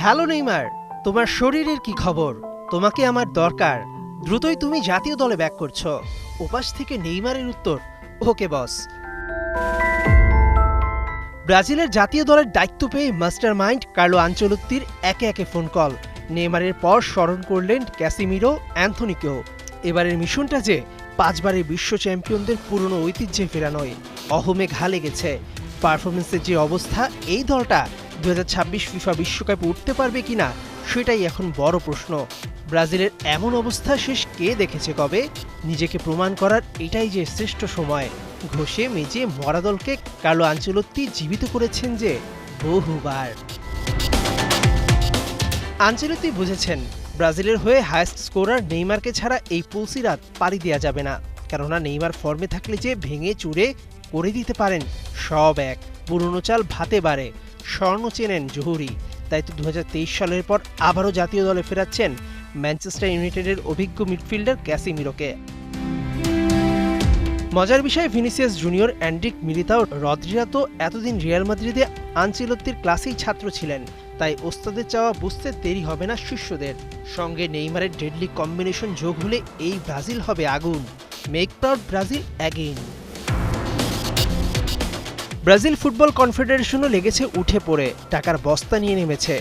Hello Neymar, তোমার শরীরের কি খবর? তোমাকে আমার দরকার। দ্রুতই তুমি জাতীয় দলে ব্যাক করছো। ওপাশ থেকে নেইমারের উত্তর, ওকে বস। ব্রাজিলের জাতীয় দলের দায়িত্ব পেয়ে মাস্টার মাইন্ড কার্লো আনচেলত্তির একে একে ফোন কল। নেইমারের পর স্মরণ করলেন ক্যাসিমিরো, অ্যান্থনিকেও। এবারের মিশনটা যে 5 বারের বিশ্ব চ্যাম্পিয়নদের পুরনো ঐতিহ্যে ফেরানোয় অহমে ঘা লেগেছে। পারফরমেন্সের যে অবস্থা, এই দলটা 2026 ফিফা বিশ্বকাপে উঠতে পারবে কিনা সেটাই এখন বড় প্রশ্ন। ব্রাজিলের এমন অবস্থা শেষ কে দেখেছে কবে? নিজেকে প্রমাণ করার এটাই যে শ্রেষ্ঠ সময়। ঘষে মেজে মরা দলকে কার্লো আনচেলত্তি জীবিত করেছেন যে বহুবার। আনচেলত্তি বুঝেছেন, ব্রাজিলের হয়ে হাইয়েস্ট স্কোরার নেইমারকে ছাড়া এই পুলসিরাত পাড়ি দেওয়া যাবে না। কেননা নেইমার ফর্মে থাকলে যে ভেঙে চুরে করে দিতে পারেন সব এক। পুরনো চাল ভাতে বাড়ে, স্বর্ণ চেনেন জহুরি। তাই তো 2023 সালের পর আবারও জাতীয় দলে ফেরাচ্ছেন ম্যানচেস্টার ইউনাইটেডের অভিজ্ঞ মিডফিল্ডার ক্যাসিমিরোকে। মজার বিষয়, ভিনিসিয়াস জুনিয়র, অ্যান্ড্রিক মিলিতাও, রদ্রিরা তো এতদিন রিয়াল মাদ্রিদে আনচেলত্তির ক্লাসেই ছাত্র ছিলেন। তাই ওস্তাদের চাওয়া বুঝতে দেরি হবে না শিষ্যদের। সঙ্গে নেইমারের ডেডলি কম্বিনেশন যোগ হলে এই ব্রাজিল হবে আগুন। Make proud Brazil again. Brazil football কনফেডারেশনও লেগেছে উঠে পড়ে, টাকার বস্তা নিয়ে নেমেছে।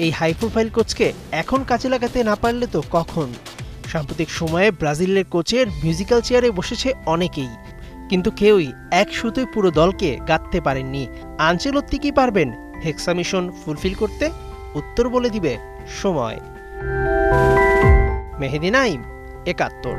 এই হাই প্রোফাইল কোচকে এখন কাজে লাগাতে না পারলে তো কখন? সাম্প্রতিক সময়ে ব্রাজিলের কোচের মিউজিক্যাল চেয়ারে বসেছে অনেকেই, কিন্তু কেউই এক সুতোয় পুরো দলকে গাঁথতে পারেননি। আনচেলত্তি কি পারবেন হেক্সা মিশন ফুলফিল করতে? উত্তর বলে দিবে সময়। মেহেদী নাইম, ৭১।